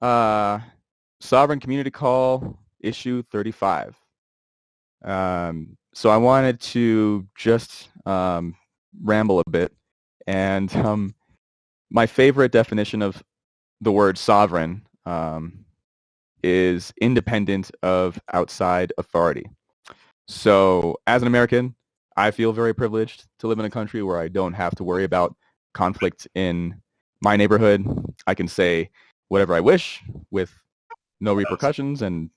Sovryn Community Call, issue 35. So I wanted to just ramble a bit, and my favorite definition of the word sovereign is independent of outside authority. So as an American, I feel very privileged to live in a country where I don't have to worry about conflict in my neighborhood. I can say whatever I wish with no repercussions, and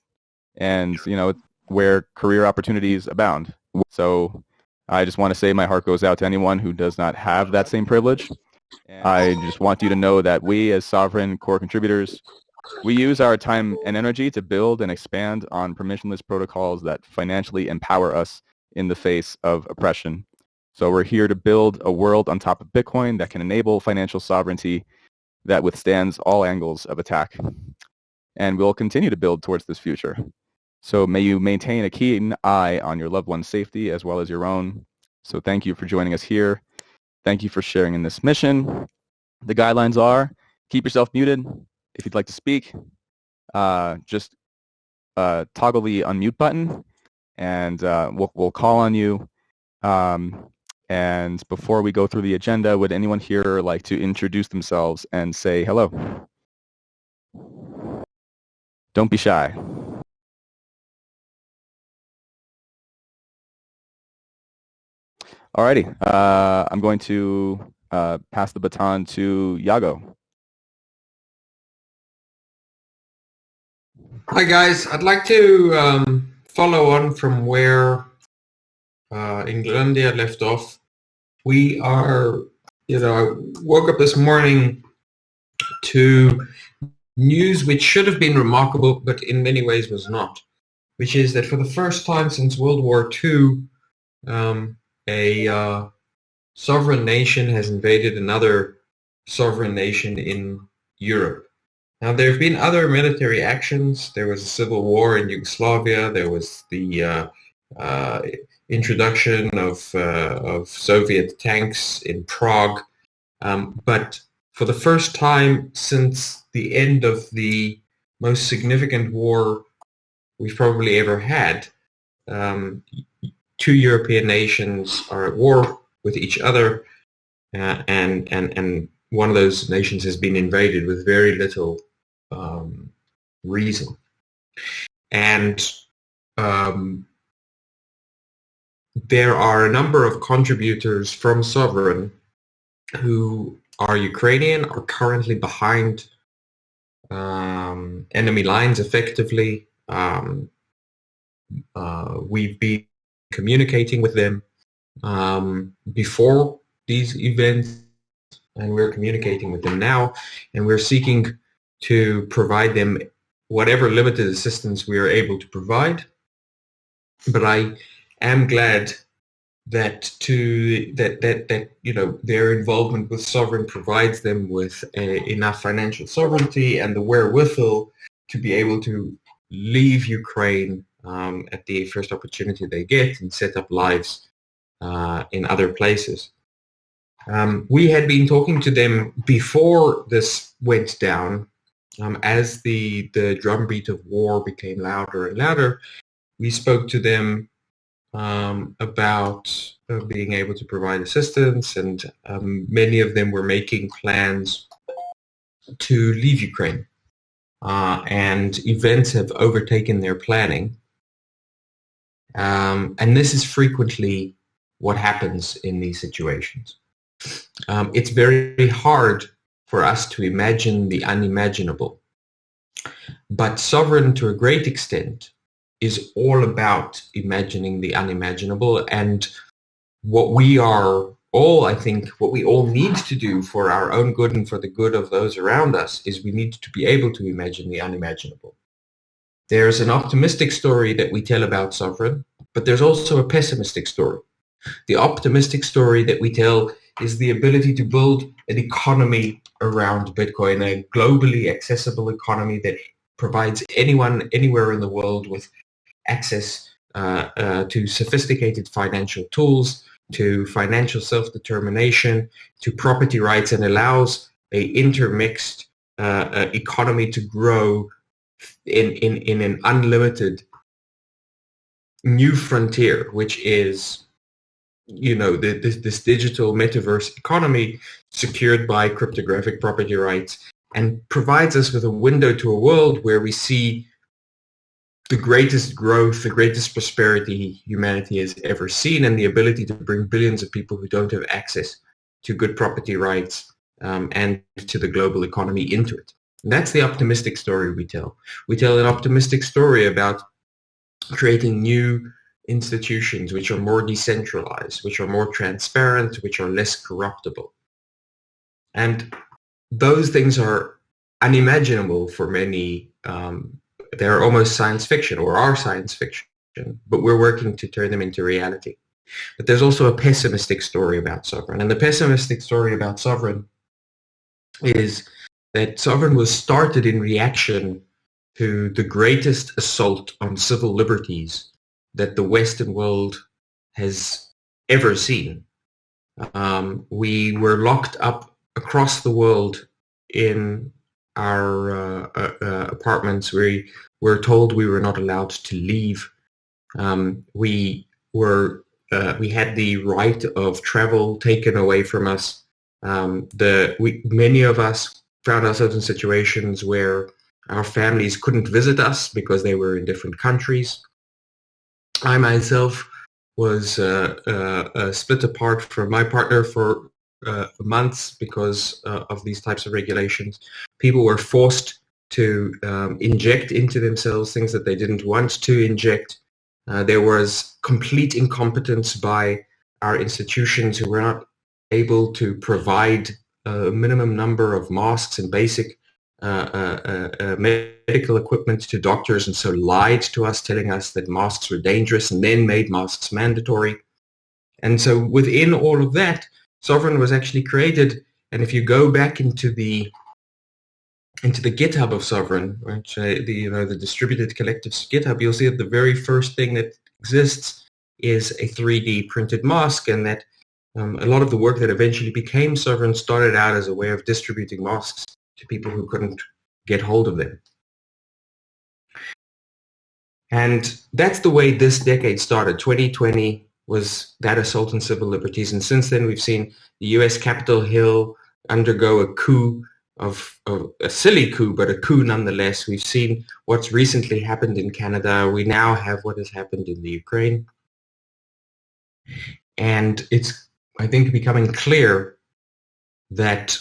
where career opportunities abound. So I just want to say my heart goes out to anyone who does not have that same privilege. I just want you to know that we as Sovryn core contributors, we use our time and energy to build and expand on permissionless protocols that financially empower us in the face of oppression. So we're here to build a world on top of Bitcoin that can enable financial sovereignty that withstands all angles of attack. And we'll continue to build towards this future. So may you maintain a keen eye on your loved one's safety as well as your own. So thank you for joining us here. Thank you for sharing in this mission. The guidelines are, keep yourself muted. If you'd like to speak, just toggle the unmute button, and we'll call on you. And before we go through the agenda, would anyone here like to introduce themselves and say hello? Don't be shy. Alrighty, I'm going to pass the baton to Yago. Hi guys, I'd like to follow on from where Ingalandia left off. We are, I woke up this morning to news which should have been remarkable, but in many ways was not, which is that for the first time since World War II, a sovereign nation has invaded another sovereign nation in Europe. Now, there have been other military actions. There was a civil war in Yugoslavia. There was the introduction of Soviet tanks in Prague. But for the first time since the end of the most significant war we've probably ever had, two European nations are at war with each other, and one of those nations has been invaded with very little reason. And there are a number of contributors from Sovryn who are Ukrainian, are currently behind enemy lines effectively. We've been communicating with them before these events, and we're communicating with them now, and we're seeking to provide them whatever limited assistance we are able to provide. But I am glad that their involvement with Sovryn provides them with enough financial sovereignty and the wherewithal to be able to leave Ukraine at the first opportunity they get and set up lives in other places. We had been talking to them before this went down. As the drumbeat of war became louder and louder, we spoke to them about being able to provide assistance, and many of them were making plans to leave Ukraine. And events have overtaken their planning. And this is frequently what happens in these situations. It's very hard for us to imagine the unimaginable. But Sovryn, to a great extent, is all about imagining the unimaginable. And what we all need to do for our own good and for the good of those around us is we need to be able to imagine the unimaginable. There's an optimistic story that we tell about Sovryn, but there's also a pessimistic story. The optimistic story that we tell is the ability to build an economy around Bitcoin, a globally accessible economy that provides anyone, anywhere in the world with access to sophisticated financial tools, to financial self-determination, to property rights, and allows a intermixed economy to grow in an unlimited new frontier, which is, this digital metaverse economy secured by cryptographic property rights, and provides us with a window to a world where we see the greatest growth, the greatest prosperity humanity has ever seen, and the ability to bring billions of people who don't have access to good property rights and to the global economy into it. And that's the optimistic story we tell. We tell an optimistic story about creating new institutions which are more decentralized, which are more transparent, which are less corruptible. And those things are unimaginable for many. They're almost science fiction, or are science fiction, but we're working to turn them into reality. But there's also a pessimistic story about Sovryn. And the pessimistic story about Sovryn is that Sovryn was started in reaction to the greatest assault on civil liberties that the Western world has ever seen. We were locked up across the world in our apartments. We were told we were not allowed to leave. We had the right of travel taken away from us. Many of us found ourselves in situations where our families couldn't visit us because they were in different countries. I myself was split apart from my partner for months because of these types of regulations. People were forced to inject into themselves things that they didn't want to inject. There was complete incompetence by our institutions, who were not able to provide a minimum number of masks and basic medical equipment to doctors, and so lied to us, telling us that masks were dangerous, and then made masks mandatory. And so within all of that, Sovryn was actually created. And if you go back into the GitHub of Sovryn, which the distributed collectives GitHub, you'll see that the very first thing that exists is a 3D printed mask, and that a lot of the work that eventually became Sovryn started out as a way of distributing masks to people who couldn't get hold of them. And that's the way this decade started. 2020 was that assault on civil liberties. And since then, we've seen the US Capitol Hill undergo a coup, of a silly coup, but a coup nonetheless. We've seen what's recently happened in Canada. We now have what has happened in the Ukraine. And it's, I think, becoming clear that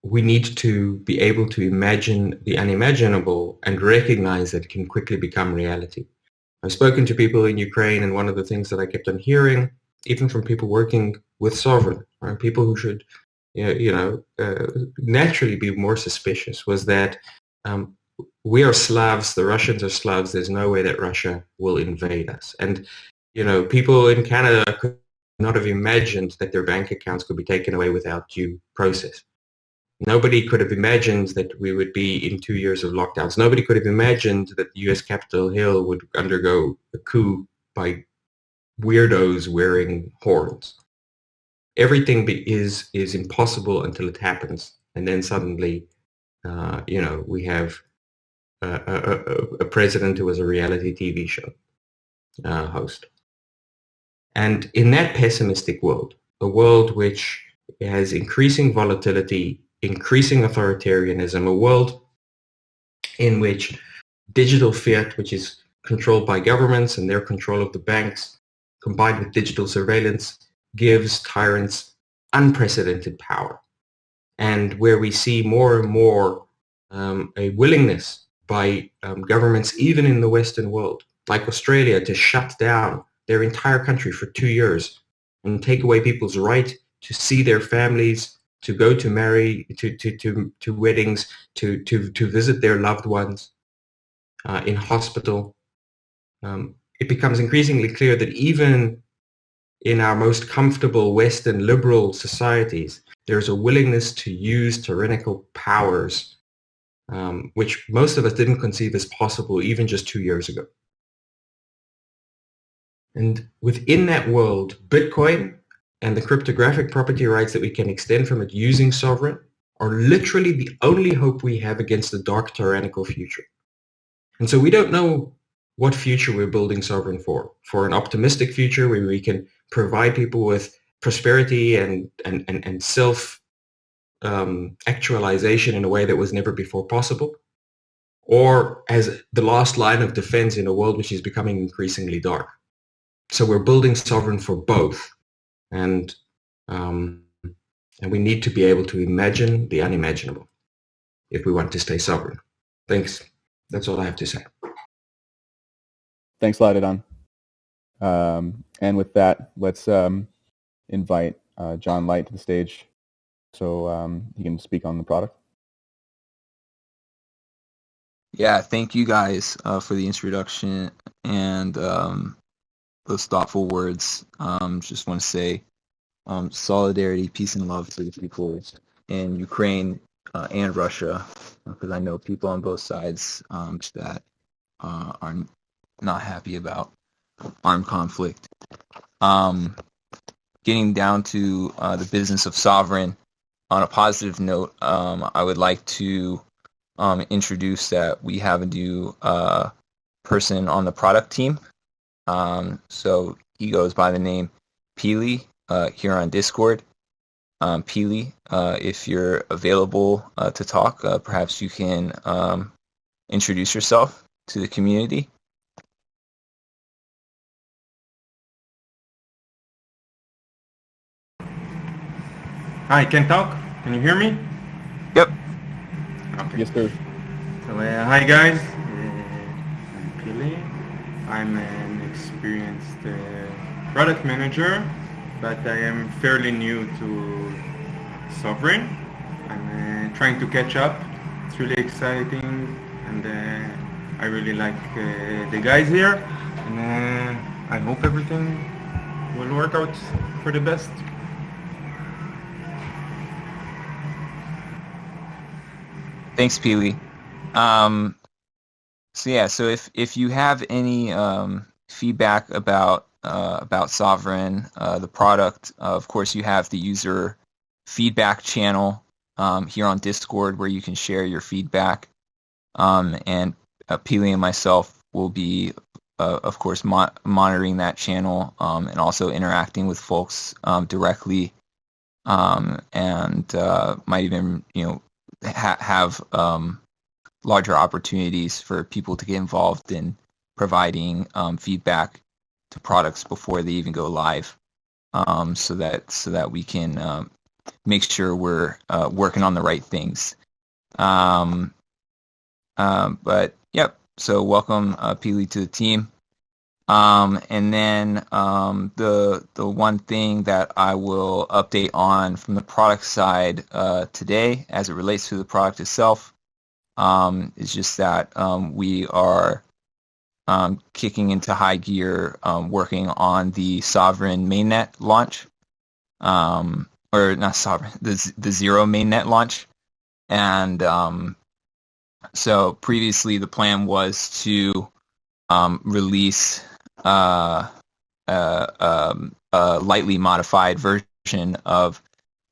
we need to be able to imagine the unimaginable and recognize that it can quickly become reality. I've spoken to people in Ukraine, and one of the things that I kept on hearing, even from people working with Sovryn, or people who should naturally be more suspicious, was that we are Slavs, the Russians are Slavs, there's no way that Russia will invade us. And people in Canada could not have imagined that their bank accounts could be taken away without due process. Nobody could have imagined that we would be in 2 years of lockdowns. Nobody could have imagined that the US Capitol Hill would undergo a coup by weirdos wearing horns. Everything is impossible until it happens. And then suddenly, we have a president who was a reality TV show host. And in that pessimistic world, a world which has increasing volatility, increasing authoritarianism, a world in which digital fiat, which is controlled by governments and their control of the banks, combined with digital surveillance, gives tyrants unprecedented power. And where we see more and more a willingness by governments, even in the Western world, like Australia, to shut down their entire country for 2 years and take away people's right to see their families, to go to marry, to weddings, to visit their loved ones in hospital. It becomes increasingly clear that even in our most comfortable Western liberal societies, there's a willingness to use tyrannical powers, which most of us didn't conceive as possible even just 2 years ago. And within that world, Bitcoin and the cryptographic property rights that we can extend from it using Sovryn are literally the only hope we have against the dark tyrannical future. And so we don't know what future we're building Sovryn for an optimistic future where we can provide people with prosperity and self actualization in a way that was never before possible, or as the last line of defense in a world which is becoming increasingly dark. So we're building Sovryn for both, and we need to be able to imagine the unimaginable if we want to stay sovereign. Thanks. That's all I have to say. Thanks a lot, Idan. And with that, let's invite John Light to the stage so he can speak on the product. Yeah, thank you guys for the introduction and those thoughtful words. Just want to say solidarity, peace, and love to the people in Ukraine and Russia, because I know people on both sides that are not happy about armed conflict. Getting down to the business of Sovryn, on a positive note, I would like to introduce that we have a new person on the product team. So he goes by the name Peely here on Discord. Peely, if you're available to talk, perhaps you can introduce yourself to the community. Hi, can talk? Can you hear me? Yep. Okay. Yes, sir. So, hi guys, I'm Pili. I'm an experienced product manager, but I am fairly new to Sovryn. I'm trying to catch up. It's really exciting, and I really like the guys here, and I hope everything will work out for the best. Thanks, Peely. So if you have any feedback about Sovryn, the product, of course you have the user feedback channel here on Discord where you can share your feedback, and Peely and myself will be of course monitoring that channel and also interacting with folks directly, and might even have larger opportunities for people to get involved in providing feedback to products before they even go live, so that we can make sure we're working on the right things. But yep. So welcome, Peely, to the team. And then the one thing that I will update on from the product side today, as it relates to the product itself, is just that we are kicking into high gear, working on the Sovryn mainnet launch, or not Sovryn, the Zero mainnet launch, and so previously the plan was to release a lightly modified version of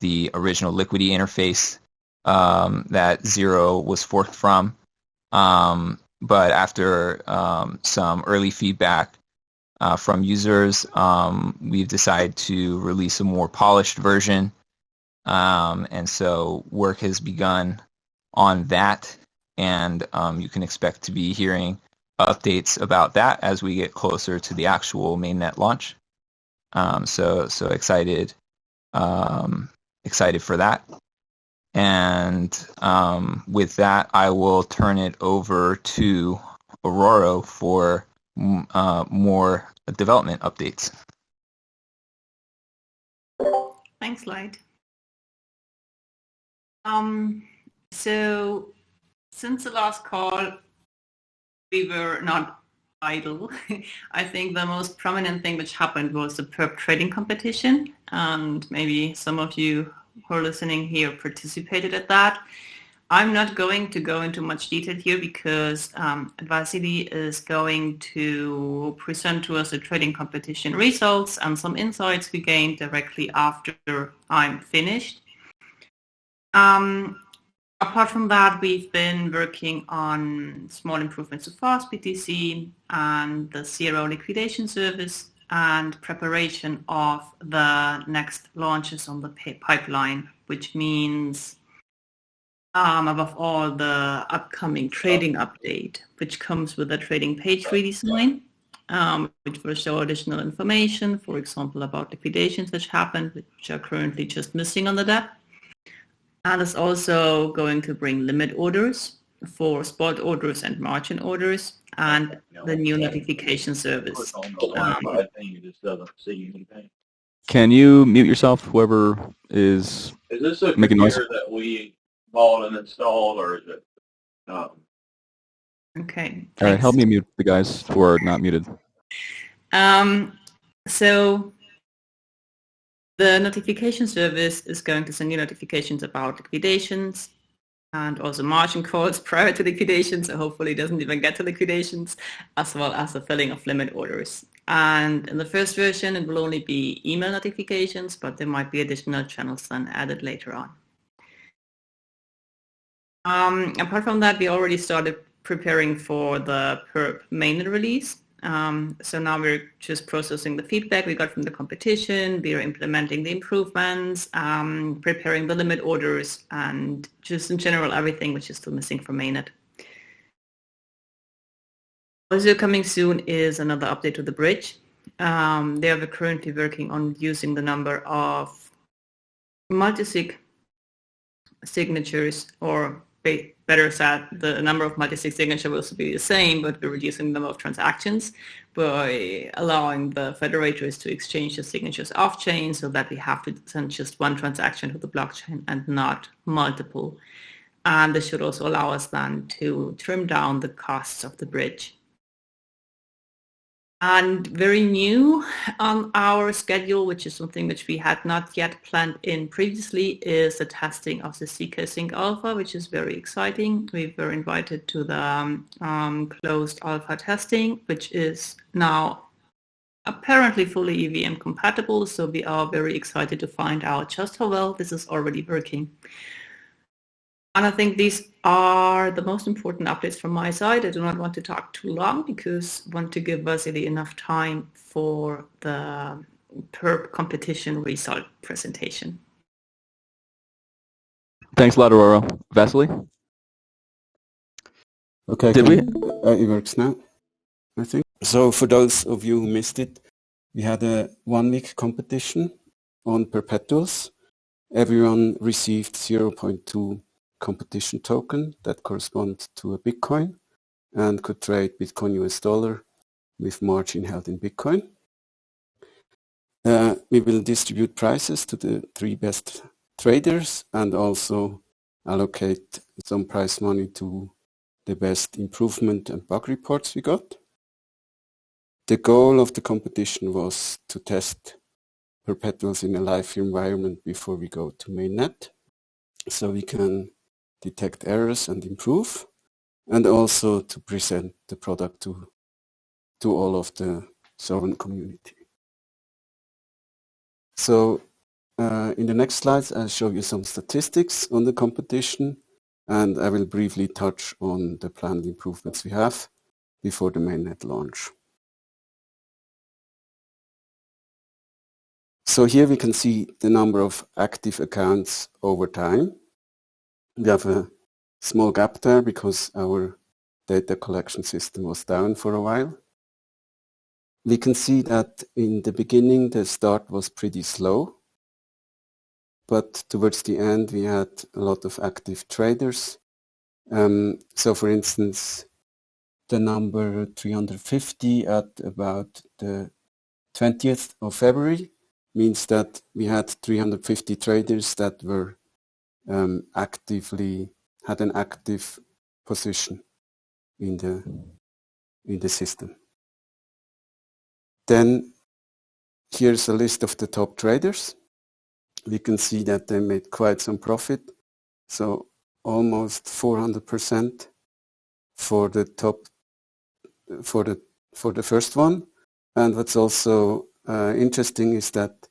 the original Liquidy interface that Zero was forked from. But after some early feedback from users, we've decided to release a more polished version. And so work has begun on that, and you can expect to be hearing updates about that as we get closer to the actual mainnet launch. So excited for that. And with that, I will turn it over to Ororo for more development updates. Thanks, Light. So since the last call, we were not idle. I think the most prominent thing which happened was the Perp trading competition, and maybe some of you who are listening here participated at that. I'm not going to go into much detail here because Vasili is going to present to us the trading competition results and some insights we gained directly after I'm finished. Apart from that, we've been working on small improvements to fast BTC and the zero liquidation service and preparation of the next launches on the pipeline, which means above all the upcoming trading update, which comes with a trading page redesign, which will show additional information, for example, about liquidations which happened, which are currently just missing on the deck. And it's also going to bring limit orders for spot orders and margin orders and the new notification service. Can you mute yourself, whoever is this a making noise? computer that we bought and installed, or is it? Okay. All right, help me mute the guys who are not muted. So the notification service is going to send you notifications about liquidations and also margin calls prior to liquidations, so hopefully it doesn't even get to liquidations, as well as the filling of limit orders. And in the first version, it will only be email notifications, but there might be additional channels then added later on. Apart from that, we already started preparing for the Perp mainnet release. So now we're just processing the feedback we got from the competition. We are implementing the improvements, preparing the limit orders, and just in general everything which is still missing from mainnet. Also coming soon is another update to the bridge. They are currently working on reducing the number of multi-sig signatures, or better said, the number of multi-sig signatures will be the same, but we're reducing the number of transactions by allowing the federators to exchange the signatures off-chain so that we have to send just one transaction to the blockchain and not multiple. And this should also allow us then to trim down the costs of the bridge. And very new on our schedule, which is something which we had not yet planned in previously, is the testing of the CK Sync Alpha, which is very exciting. We were invited to the closed alpha testing, which is now apparently fully EVM compatible. So we are very excited to find out just how well this is already working. And I think these are the most important updates from my side. I do not want to talk too long because I want to give Vasili enough time for the Perp competition result presentation. Thanks a lot, Ororo. Vasili? Okay, Did we? It works now, I think. So for those of you who missed it, we had a 1-week competition on perpetuals. Everyone received 0.2 competition token that corresponds to a Bitcoin and could trade Bitcoin US dollar with margin held in Bitcoin. We will distribute prizes to the 3 best traders and also allocate some prize money to the best improvement and bug reports we got. The goal of the competition was to test perpetuals in a live environment before we go to mainnet, so we can detect errors and improve, and also to present the product to all of the Sovryn community. So in the next slides, I'll show you some statistics on the competition, and I will briefly touch on the planned improvements we have before the mainnet launch. So here we can see the number of active accounts over time. We have a small gap there because our data collection system was down for a while. We can see that in the beginning the start was pretty slow, but towards the end we had a lot of active traders. So for instance, the number 350 at about the 20th of February means that we had 350 traders that were had an active position in the system. Then here's a list of the top traders. We can see that they made quite some profit, so almost 400% for the top for the first one. And what's also interesting is that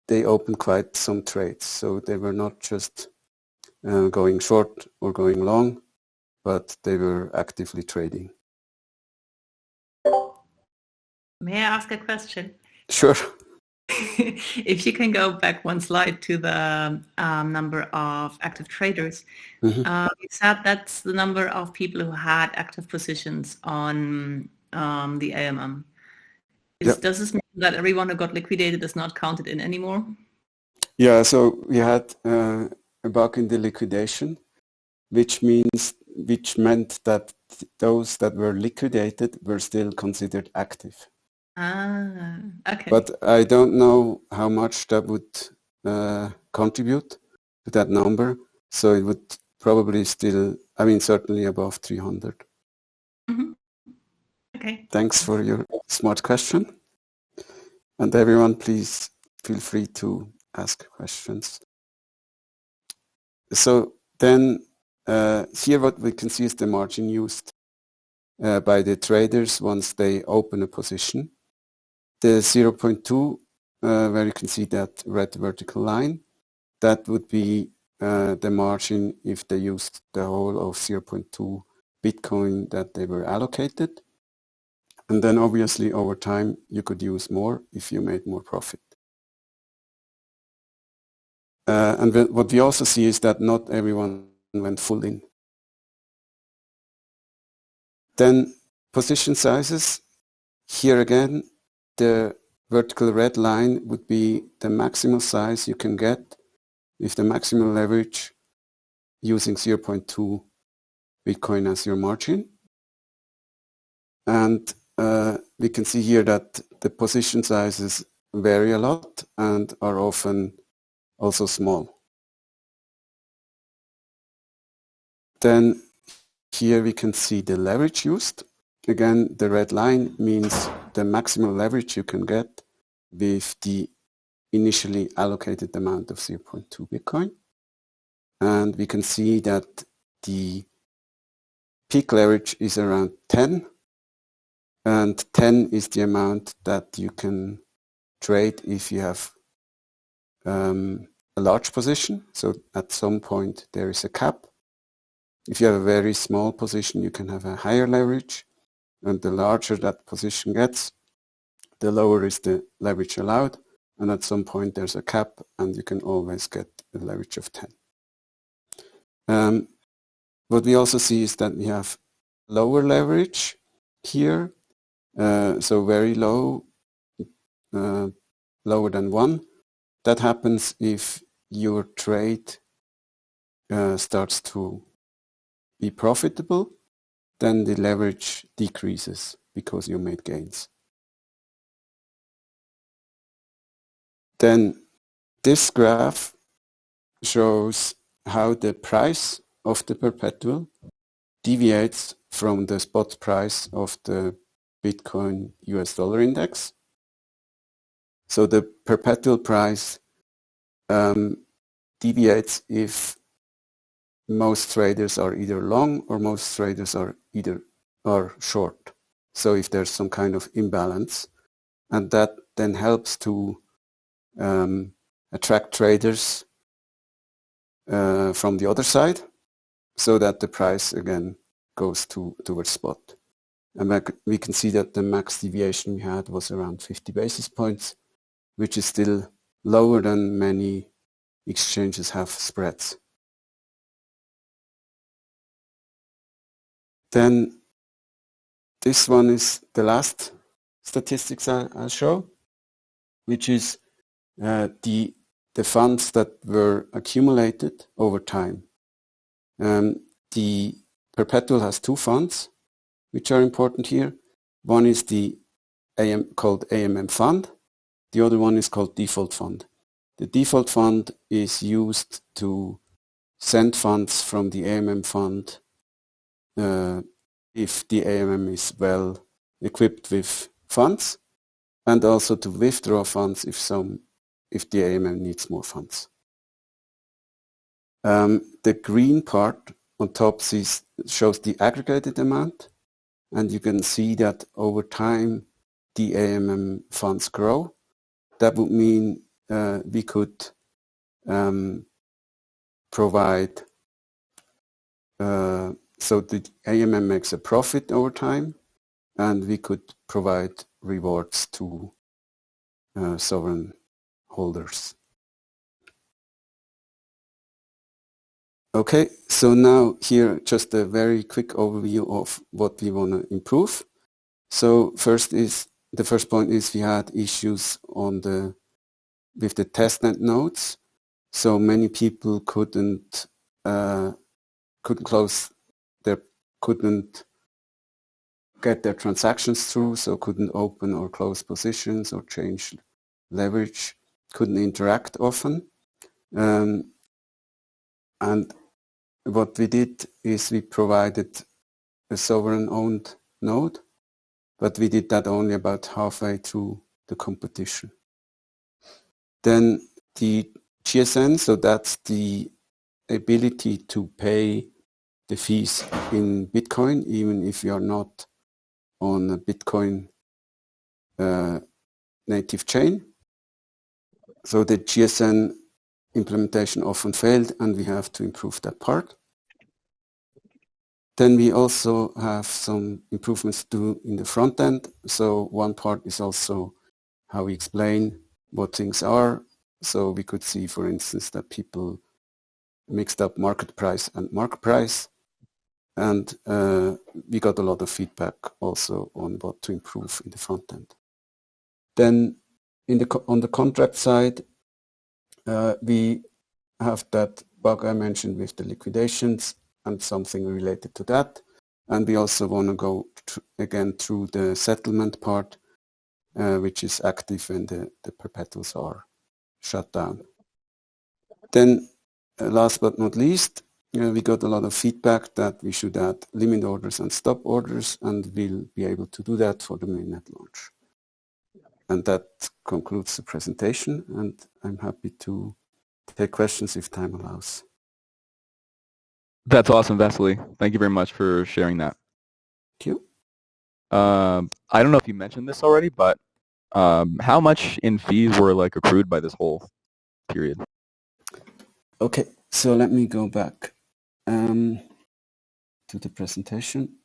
they opened quite some trades, so they were not just going short or going long, but they were actively trading. May I ask a question? Sure. If you can go back one slide to the number of active traders, you said that's the number of people who had active positions on the AMM. Does this mean that everyone who got liquidated is not counted in anymore? Yeah, so we had a bug in the liquidation, which meant that those that were liquidated were still considered active. Ah, okay. But I don't know how much that would contribute to that number. So it would probably still, I mean, certainly above 300. Okay. Thanks for your smart question. And everyone, please feel free to ask questions. So then here what we can see is the margin used by the traders once they open a position. The 0.2, where you can see that red vertical line, that would be the margin if they used the whole of 0.2 Bitcoin that they were allocated. And then obviously over time you could use more if you made more profit. And what we also see is that not everyone went full in. Then position sizes. Here again, the vertical red line would be the maximal size you can get with the maximal leverage using 0.2 Bitcoin as your margin. And we can see here that the position sizes vary a lot and are often also small. Then here we can see the leverage used. Again, the red line means the maximal leverage you can get with the initially allocated amount of 0.2 Bitcoin. And we can see that the peak leverage is around 10. And 10 is the amount that you can trade if you have a large position. So at some point there is a cap. If you have a very small position, you can have a higher leverage. And the larger that position gets, the lower is the leverage allowed. And at some point there's a cap and you can always get a leverage of 10. What we also see is that we have lower leverage here. So very low, lower than 1. That happens if your trade starts to be profitable, then the leverage decreases because you made gains. Then this graph shows how the price of the perpetual deviates from the spot price of the Bitcoin US dollar index. So the perpetual price deviates if most traders are either long or most traders are short. So if there's some kind of imbalance, and that then helps to attract traders from the other side, so that the price again goes towards spot. And we can see that the max deviation we had was around 50 basis points, which is still lower than many exchanges have spreads. Then this one is the last statistics I'll show, which is the funds that were accumulated over time. The perpetual has 2 funds, which are important here. One is the called AMM fund. The other one is called default fund. The default fund is used to send funds from the AMM fund if the AMM is well equipped with funds, and also to withdraw funds if the AMM needs more funds. The green part on top shows the aggregated amount, and you can see that over time the AMM funds grow. That would mean we could provide so the AMM makes a profit over time, and we could provide rewards to Sovryn holders. Okay, so now here just a very quick overview of what we want to improve. So the first point is we had issues with the testnet nodes. So many people couldn't get their transactions through, so couldn't open or close positions or change leverage, couldn't interact often. And what we did is we provided a Sovryn-owned node, but we did that only about halfway through the competition. Then the GSN, so that's the ability to pay the fees in Bitcoin, even if you are not on a Bitcoin native chain. So the GSN implementation often failed, and we have to improve that part. Then we also have some improvements to do in the front end. So one part is also how we explain what things are. So we could see, for instance, that people mixed up market price and market price. And we got a lot of feedback also on what to improve in the front end. Then on the contract side, we have that bug I mentioned with the liquidations and something related to that. And we also want to go again through the settlement part, which is active when the perpetuals are shut down. Then last but not least, we got a lot of feedback that we should add limit orders and stop orders, and we'll be able to do that for the mainnet launch. And that concludes the presentation, and I'm happy to take questions if time allows. That's awesome, Vasili. Thank you very much for sharing that. Thank you. I don't know if you mentioned this already, but how much in fees were accrued by this whole period? Okay, so let me go back to the presentation.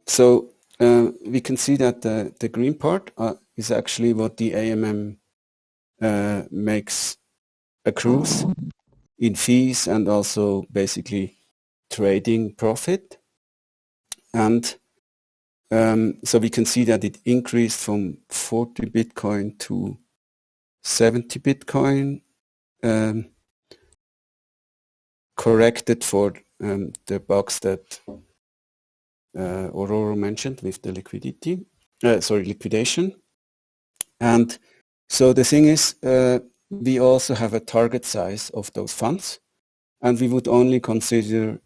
So we can see that the green part is actually what the AMM makes accrues in fees and also basically trading profit. And so we can see that it increased from 40 Bitcoin to 70 Bitcoin, corrected for the bugs that Ororo mentioned with the liquidation. And so the thing is, we also have a target size of those funds, and we would only consider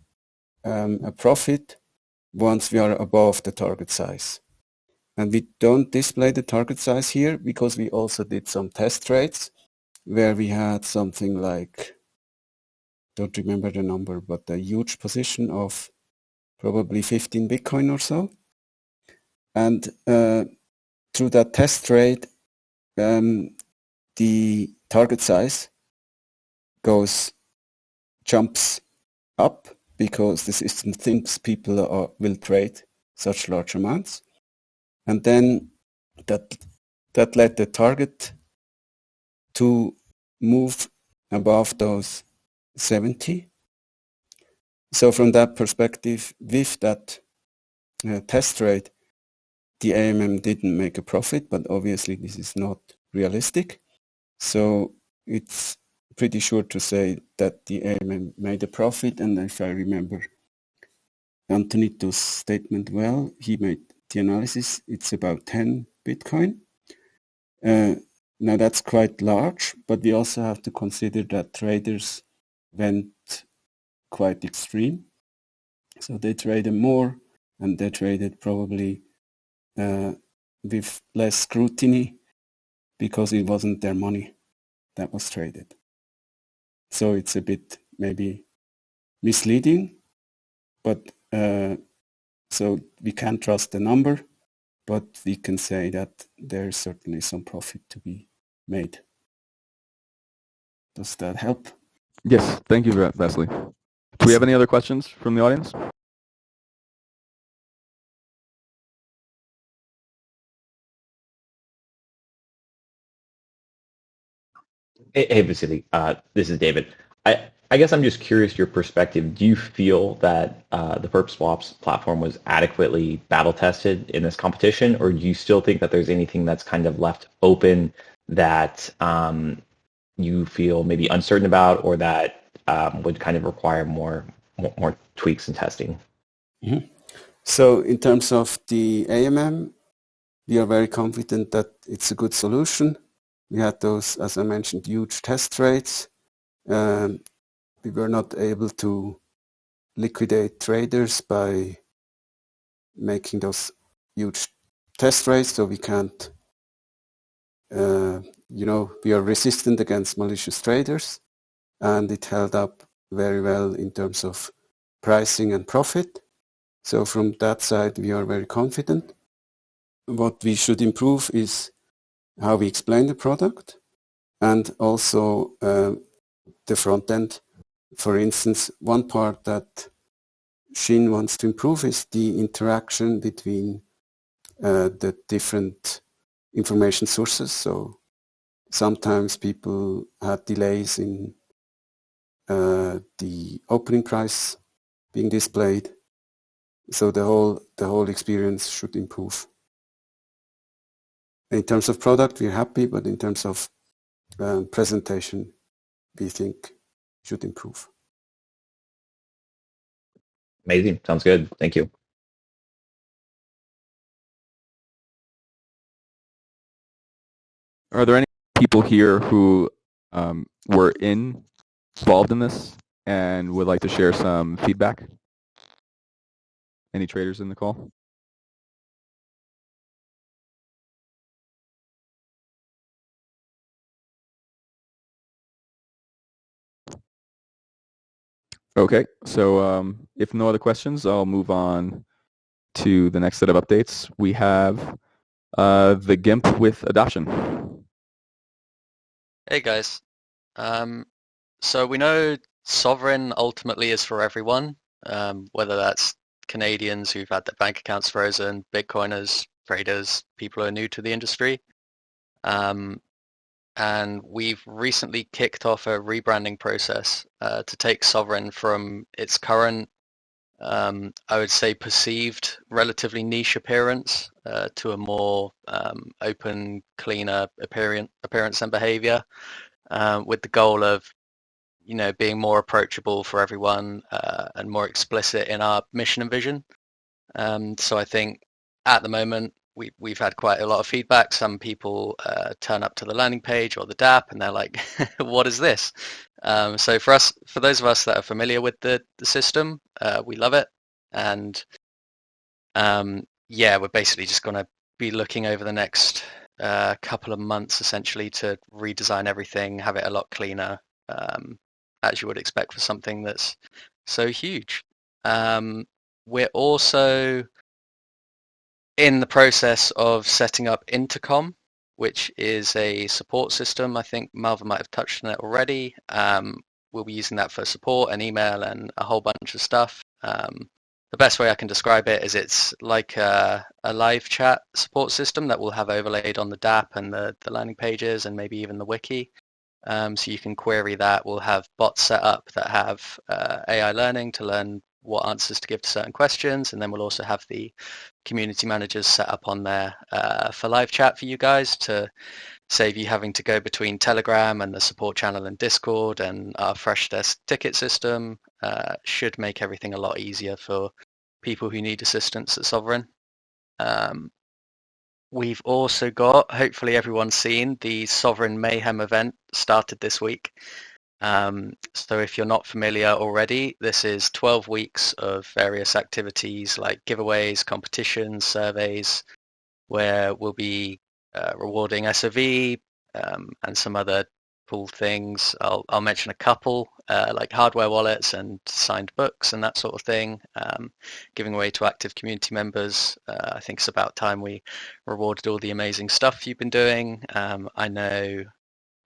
a profit once we are above the target size. And we don't display the target size here because we also did some test trades where we had something like, don't remember the number, but a huge position of probably 15 Bitcoin or so. And through that test trade, the target size jumps up because the system thinks people will trade such large amounts. And then that led the target to move above those 70. So from that perspective, with that test trade, the AMM didn't make a profit, but obviously this is not realistic. So it's pretty sure to say that the AMM made a profit. And if I remember Antonito's statement well, he made the analysis, it's about 10 Bitcoin. Now that's quite large, but we also have to consider that traders went quite extreme. So they traded more, and they traded probably with less scrutiny because it wasn't their money that was traded. So it's a bit maybe misleading, but so we can't trust the number, but we can say that there's certainly some profit to be made. Does that help? Yes, thank you, Vasili. Do we have any other questions from the audience? Hey, Vasili. This is David. I guess I'm just curious your perspective. Do you feel that the Perp Swaps platform was adequately battle tested in this competition, or do you still think that there's anything that's kind of left open that you feel maybe uncertain about, or that would kind of require more tweaks and testing? Mm-hmm. So in terms of the AMM, we are very confident that it's a good solution. We had those, as I mentioned, huge test rates. We were not able to liquidate traders by making those huge test rates, so we can't, we are resistant against malicious traders, and it held up very well in terms of pricing and profit. So from that side, we are very confident. What we should improve is how we explain the product, and also the front end. For instance, one part that Shin wants to improve is the interaction between the different information sources. So sometimes people had delays in the opening price being displayed. So the whole experience should improve. In terms of product, we're happy, but in terms of presentation, we think should improve. Amazing. Sounds good. Thank you. Are there any people here who were involved in this and would like to share some feedback? Any traders in the call? Okay, so if no other questions, I'll move on to the next set of updates. We have the Gimp with adoption. Hey guys. So we know Sovryn ultimately is for everyone, whether that's Canadians who've had their bank accounts frozen, Bitcoiners, traders, people who are new to the industry. And we've recently kicked off a rebranding process to take Sovryn from its current, I would say, perceived relatively niche appearance to a more open, cleaner appearance and behavior, with the goal of, being more approachable for everyone and more explicit in our mission and vision. So I think at the moment we've had quite a lot of feedback. Some people turn up to the landing page or the DApp and they're like, "What is this?" So for those of us that are familiar with the system, we love it, and we're basically just going to be looking over the next couple of months essentially to redesign everything, have it a lot cleaner, as you would expect for something that's so huge. We're also in the process of setting up Intercom, which is a support system. I think Malva might have touched on it already. We'll be using that for support and email and a whole bunch of stuff. The best way I can describe it is it's like a live chat support system that we'll have overlaid on the DApp and the landing pages and maybe even the wiki. So you can query that. We'll have bots set up that have AI learning to learn what answers to give to certain questions, and then we'll also have the community managers set up on there for live chat for you guys to save you having to go between Telegram and the support channel and Discord, and our fresh desk ticket system should make everything a lot easier for people who need assistance at Sovryn. We've also got, hopefully everyone's seen, the Sovryn Mayhem event started this week. So if you're not familiar already, this is 12 weeks of various activities like giveaways, competitions, surveys, where we'll be rewarding SOV and some other cool things. I'll mention a couple, like hardware wallets and signed books and that sort of thing, giving away to active community members. I think it's about time we rewarded all the amazing stuff you've been doing. I know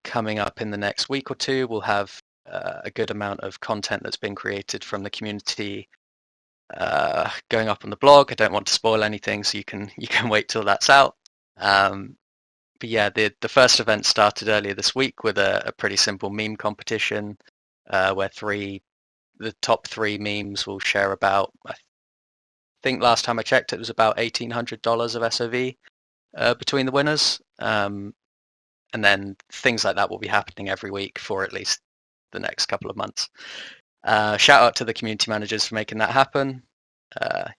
coming up in the next week or two, we'll have a good amount of content that's been created from the community going up on the blog. I don't want to spoil anything, so you can wait till that's out. But yeah, the first event started earlier this week with a pretty simple meme competition where the top 3 memes will share about, I think last time I checked it was about $1,800 of SOV between the winners. And then things like that will be happening every week for at least the next couple of months. Shout out to the community managers for making that happen.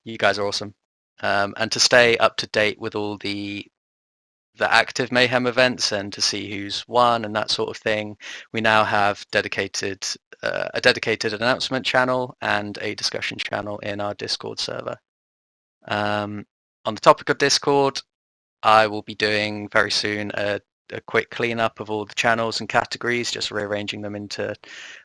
You guys are awesome. And to stay up to date with all the active Mayhem events and to see who's won and that sort of thing, we now have a dedicated announcement channel and a discussion channel in our Discord server. On the topic of Discord, I will be doing very soon a quick cleanup of all the channels and categories, just rearranging them into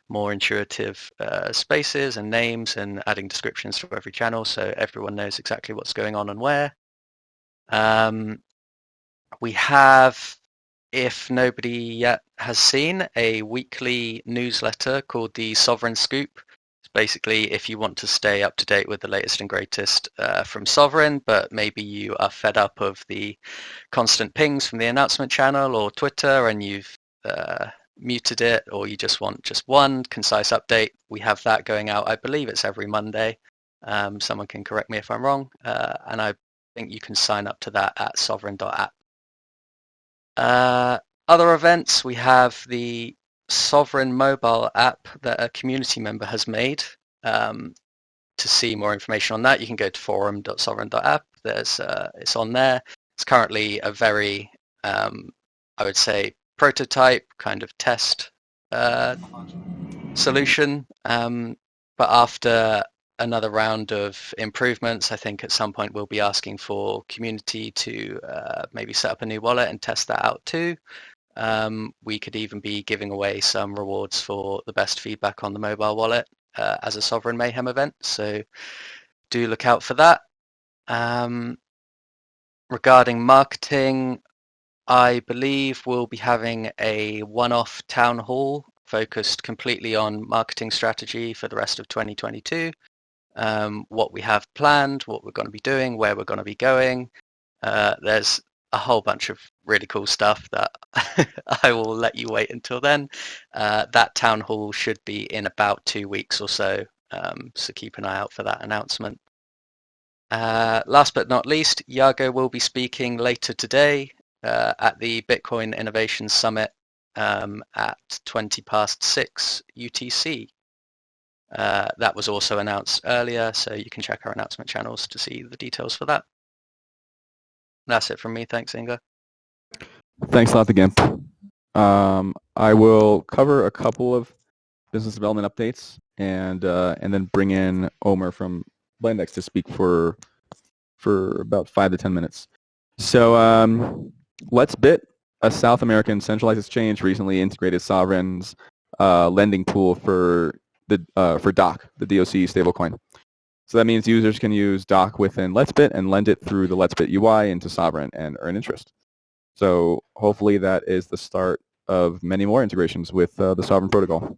more intuitive spaces and names and adding descriptions for every channel so everyone knows exactly what's going on and where. We have, if nobody yet has seen, a weekly newsletter called the Sovryn Scoop. It's basically if you want to stay up to date with the latest and greatest from Sovryn, but maybe you are fed up of the constant pings from the announcement channel or Twitter and you've muted it, or you just want just one concise update, we have that going out. I believe it's every Monday. Someone can correct me if I'm wrong. And I think you can sign up to that at sovryn.app. Other events, we have the Sovryn mobile app that a community member has made. To see more information on that, you can go to forum.sovryn.app. It's on there. It's currently a very, I would say, prototype kind of test solution. But after another round of improvements, I think at some point we'll be asking for community to maybe set up a new wallet and test that out too. We could even be giving away some rewards for the best feedback on the mobile wallet as a Sovryn Mayhem event, so do look out for that. Regarding marketing, I believe we'll be having a one-off town hall focused completely on marketing strategy for the rest of 2022. What we have planned, what we're going to be doing, where we're going to be going. There's a whole bunch of really cool stuff that I will let you wait until then. That town hall should be in about 2 weeks or so, so keep an eye out for that announcement. Last but not least, Yago will be speaking later today at the Bitcoin Innovation Summit at 6:20 UTC. That was also announced earlier, so you can check our announcement channels to see the details for that. That's it from me. Thanks, Inga. Thanks a lot, the Gimp. I will cover a couple of business development updates and then bring in Omer from Blindex to speak for about 5 to 10 minutes. So Let's Bit, a South American centralized exchange, recently integrated Sovryn's lending pool for DOC, the DOC stablecoin. So that means users can use DOC within Let's Bit and lend it through the Let's Bit UI into Sovryn and earn interest. So hopefully that is the start of many more integrations with the Sovryn protocol.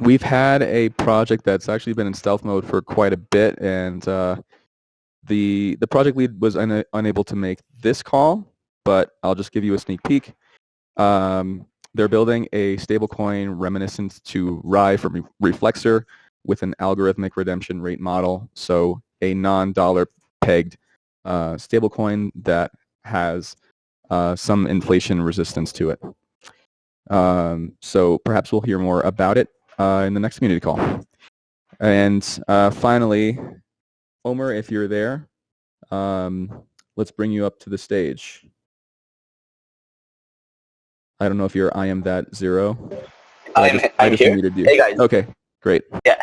We've had a project that's actually been in stealth mode for quite a bit, and the project lead was unable to make this call, but I'll just give you a sneak peek. They're building a stablecoin reminiscent to Rye from Reflexer with an algorithmic redemption rate model, so a non-dollar pegged stablecoin that has some inflation resistance to it. So perhaps we'll hear more about it in the next community call. And finally, Omer, if you're there, let's bring you up to the stage. I don't know if you're I am that zero. I'm here. Muted you. Hey guys. Okay, great. Yeah.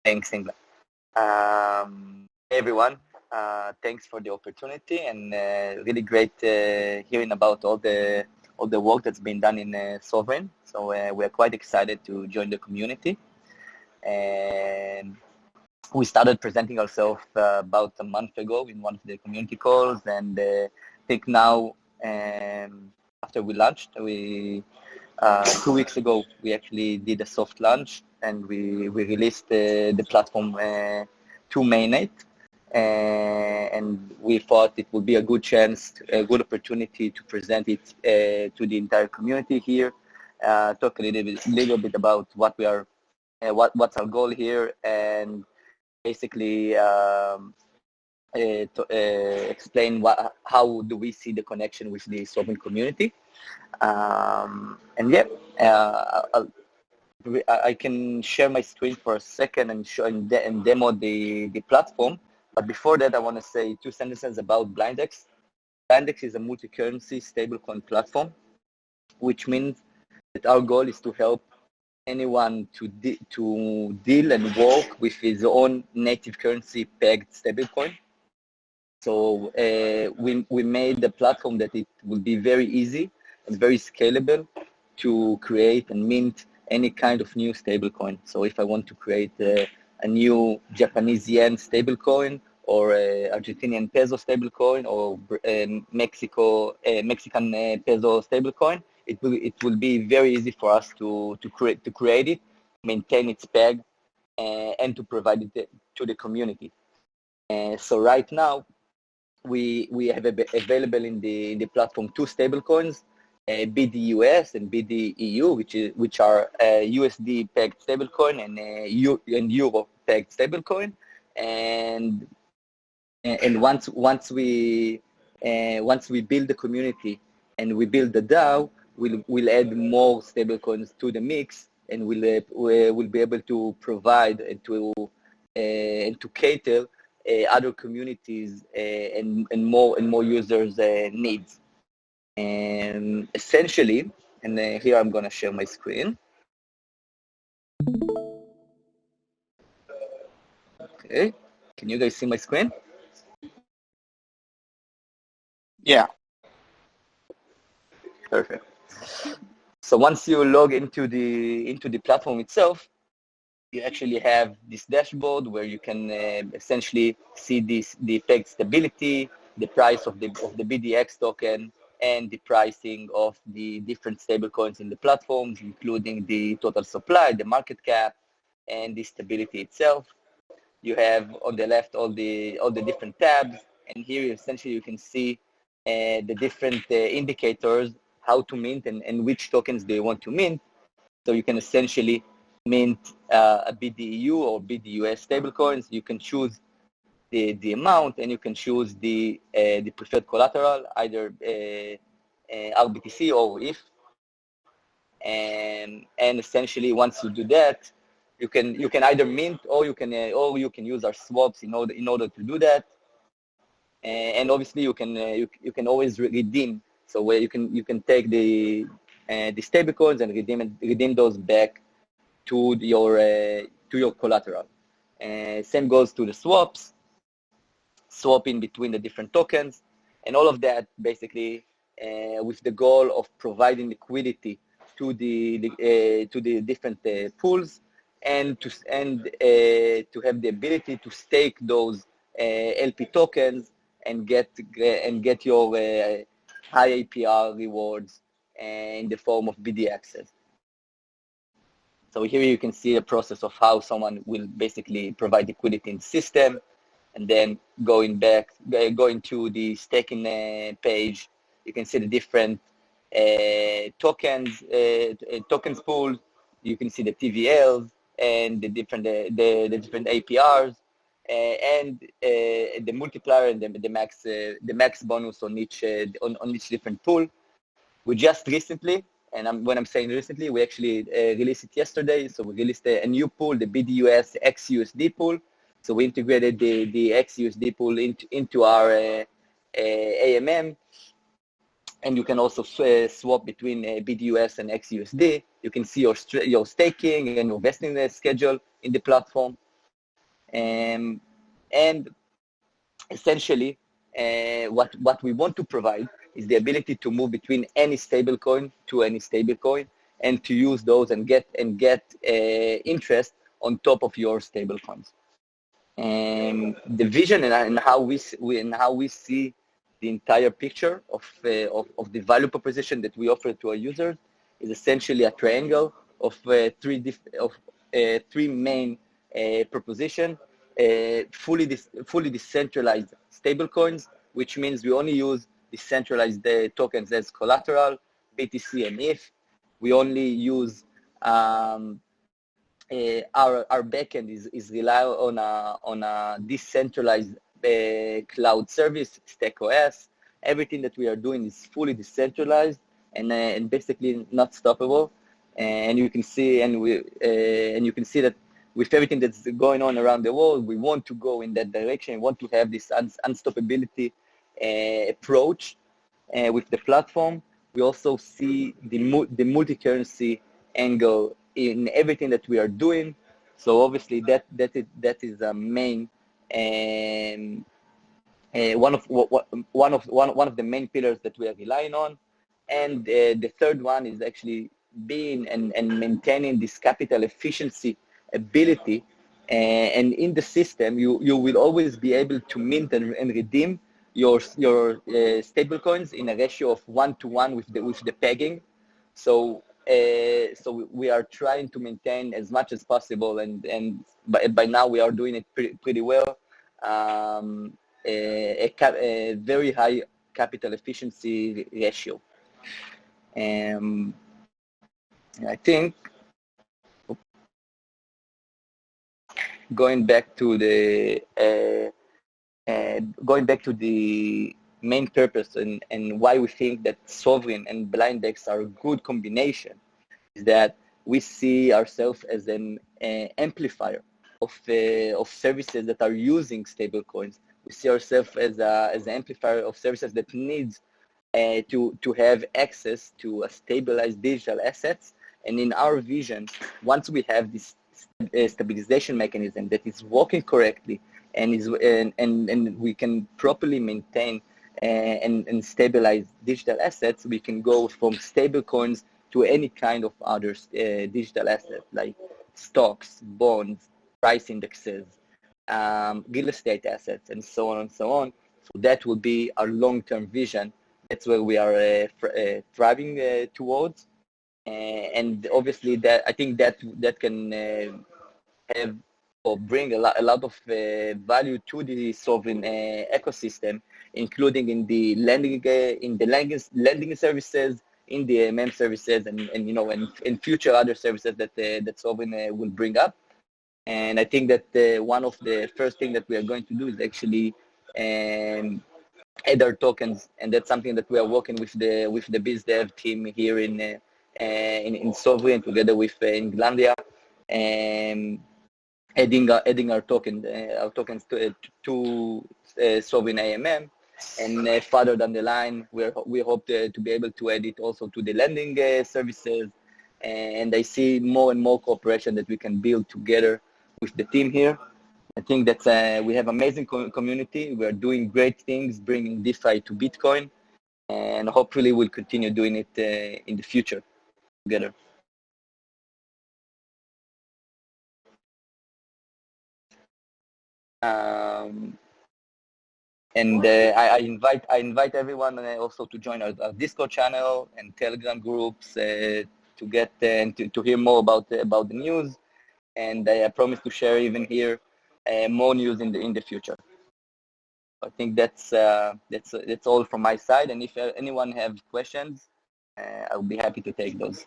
Thanks, Ingla. Hey everyone. Thanks for the opportunity, and really great hearing about all the work that's been done in Sovryn. So we're quite excited to join the community, and we started presenting ourselves about a month ago in one of the community calls, and I think now after we launched. 2 weeks ago, we actually did a soft launch, and we released the platform to mainnet. And we thought it would be a good chance, a good opportunity to present it to the entire community here, talk a little bit about what we are, what's our goal here, and basically explain how do we see the connection with the Sovryn community. And yeah, I can share my screen for a second and show and demo the platform. But before that, I want to say 2 sentences about Blindex. Blindex is a multi-currency stablecoin platform, which means that our goal is to help anyone to deal and work with his own native currency pegged stablecoin. So we made the platform that it will be very easy and very scalable to create and mint any kind of new stablecoin. So if I want to create a new Japanese yen stablecoin, or Argentinian peso stablecoin, or Mexican peso stablecoin, it will be very easy for us to create it, maintain its peg, and to provide it to the community. So right now, we have available in the platform 2 stablecoins, BDUS and BDEU, which are USD pegged stablecoin and Euro pegged stablecoin. And once we build the community and we build the DAO, we'll add more stablecoins to the mix, and we'll be able to provide and to cater other communities and more users' needs. And essentially, and here I'm gonna share my screen. Okay, can you guys see my screen? Yeah. Perfect. So once you log into the platform itself, you actually have this dashboard where you can essentially see the peg stability, the price of the BDX token, and the pricing of the different stablecoins in the platforms, including the total supply, the market cap, and the stability itself. You have on the left all the different tabs, and here essentially you can see the different indicators, how to mint and which tokens they want to mint. So you can essentially mint a BDEU or BDUS stablecoins. You can choose the amount, and you can choose the preferred collateral, either RBTC or ETH. And essentially, once you do that, you can either mint or you can use our swaps in order to do that. And obviously, you can always redeem. So where you can take the stablecoins and redeem those back to your collateral. Same goes to the swaps, swapping between the different tokens, and all of that basically with the goal of providing liquidity to the different pools, and to have the ability to stake those LP tokens and get your high APR rewards in the form of BDXs. So here you can see the process of how someone will basically provide liquidity in the system, and then going to the staking page, you can see the different tokens pools. You can see the TVLs and the different APRs, and the multiplier and the max bonus on each different pool. We just recently, and when I'm saying recently, we actually released it yesterday. So we released a new pool, the BDUS XUSD pool. So we integrated the XUSD pool into our AMM, and you can also swap between BDUS and XUSD. You can see your staking and your vesting schedule in the platform, and essentially what we want to provide is the ability to move between any stablecoin to any stablecoin, and to use those and get interest on top of your stablecoins. And the vision and how we see the entire picture of the value proposition that we offer to our users is essentially a triangle of three main proposition, fully decentralized stablecoins, which means we only use decentralized tokens as collateral, BTC and ETH. We only use our backend is rely on a decentralized cloud service, StackOS. Everything that we are doing is fully decentralized and basically not stoppable. And you can see that with everything that's going on around the world, we want to go in that direction. We want to have this unstoppability approach with the platform. We also see the multi-currency angle in everything that we are doing. So obviously that is a main one of the main pillars that we are relying on. And the third one is actually being and maintaining this capital efficiency ability. And in the system, you will always be able to mint and redeem your stable coins in a ratio of 1-to-1 with the pegging. So we are trying to maintain as much as possible, and by now we are doing it pretty well. A very high capital efficiency ratio. I think going back to the main purpose and why we think that Sovryn and Blindex are a good combination is that we see ourselves as an amplifier of services that are using stablecoins. We see ourselves as an amplifier of services that needs to have access to a stabilized digital assets. And in our vision, once we have this stabilization mechanism that is working correctly and we can properly maintain and stabilize digital assets, we can go from stable coins to any kind of other digital asset like stocks, bonds, price indexes, real estate assets, and so on and so on. So that will be our long-term vision. That's where we are thriving towards. And obviously, that I think that can have or bring a lot of value to the Sovryn ecosystem, including in the lending services, in the AMM services, and in future other services that Sovryn will bring up. And I think that one of the first thing that we are going to do is actually add our tokens, and that's something that we are working with the biz dev team here in Sovryn together with Ingalandia, adding our tokens to Sovryn AMM, and further down the line we hope to be able to add it also to the lending services. And I see more and more cooperation that we can build together with the team here. I think that we have amazing community. We are doing great things, bringing DeFi to Bitcoin, and hopefully we'll continue doing it in the future together. And I invite everyone also to join our Discord channel and Telegram groups to get and to hear more about the news. And I promise to share even here more news in the future. I think that's all from my side. And if anyone have questions, I'll be happy to take those.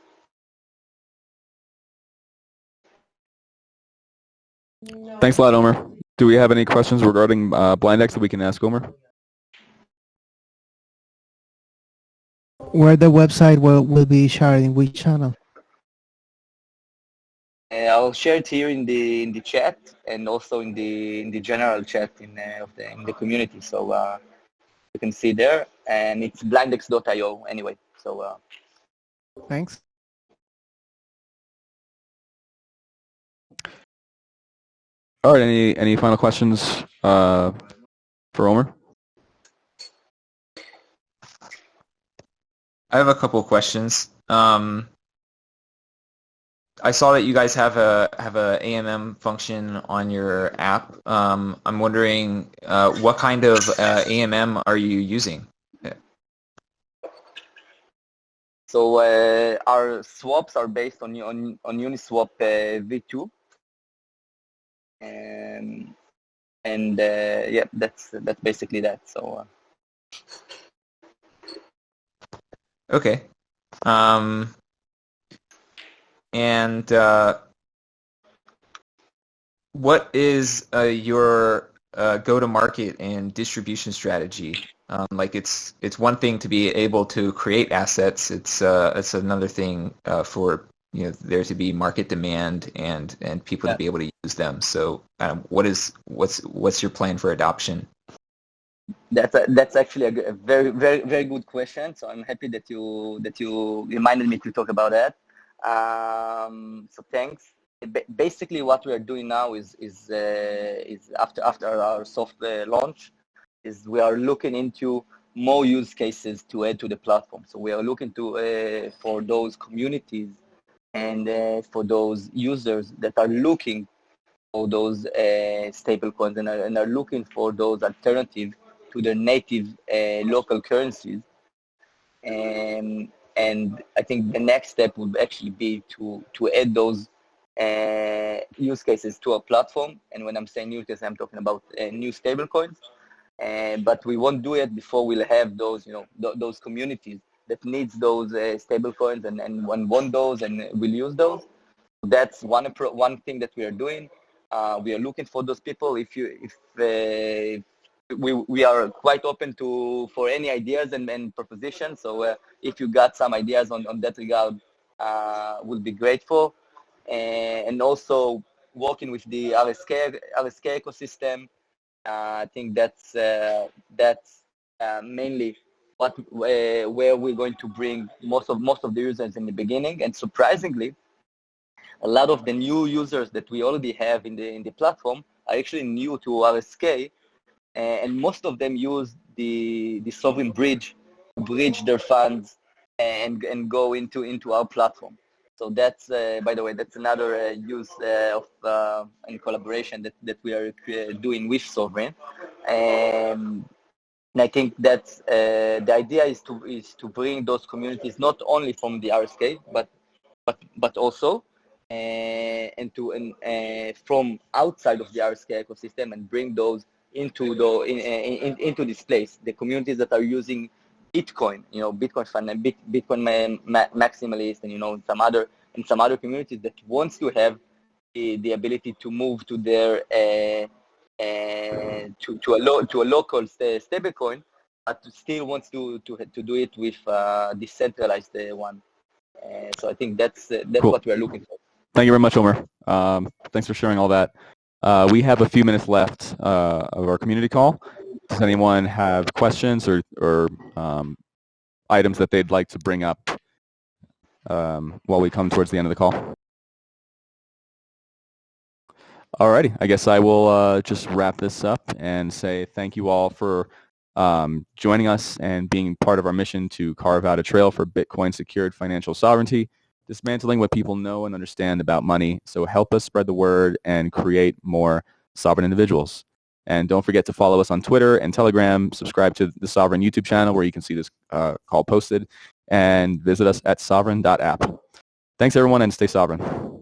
Thanks a lot, Omer. Do we have any questions regarding Blindex that we can ask Omer? Where the website will be shared in which channel? I'll share it here in the chat and also in the general chat in the community, so you can see there. And it's blindex.io anyway. So Thanks. All right. Any final questions for Omer? I have a couple of questions. I saw that you guys have a AMM function on your app. I'm wondering what kind of AMM are you using? So our swaps are based on Uniswap V2, and yeah, that's basically that. So okay, and what is your go-to-market and distribution strategy? Like it's one thing to be able to create assets. It's another thing for there to be market demand and people to be able to use them. So what's your plan for adoption? That's actually a very very good question. So I'm happy that you reminded me to talk about that. So thanks. Basically, what we are doing now is after our software launch, is we are looking into more use cases to add to the platform. So we are looking to for those communities and for those users that are looking for those stable coins and are looking for those alternatives to their native local currencies. And I think the next step would actually be to add those use cases to our platform. And when I'm saying use cases, I'm talking about new stable coins. But we won't do it before we'll have those, those communities that needs those stable coins and want those and will use those. That's one thing that we are doing. We are looking for those people. We are quite open for any ideas and propositions. So if you got some ideas on that regard, we'll be grateful. And also working with the RSK ecosystem. I think that's mainly where we're going to bring most of the users in the beginning. And surprisingly, a lot of the new users that we already have in the platform are actually new to RSK, and most of them use the Sovryn bridge to bridge their funds and go into our platform. So that's by the way, that's another use of and collaboration that we are doing with Sovryn. And I think that's the idea is to bring those communities not only from the RSK but also from outside of the RSK ecosystem and bring those into this place. The communities that are using Bitcoin, Bitcoin fund and Bitcoin maximalist, and some other communities that wants to have the ability to move to their to a local stablecoin, but still wants to do it with decentralized one. So I think that's cool. What we are looking for. Thank you very much, Omer. Thanks for sharing all that. We have a few minutes left of our community call. Does anyone have questions or items that they'd like to bring up while we come towards the end of the call? Alrighty, I guess I will just wrap this up and say thank you all for joining us and being part of our mission to carve out a trail for Bitcoin-secured financial sovereignty, dismantling what people know and understand about money. So help us spread the word and create more sovereign individuals. And don't forget to follow us on Twitter and Telegram, subscribe to the Sovryn YouTube channel where you can see this call posted, and visit us at sovryn.app. Thanks, everyone, and stay sovereign.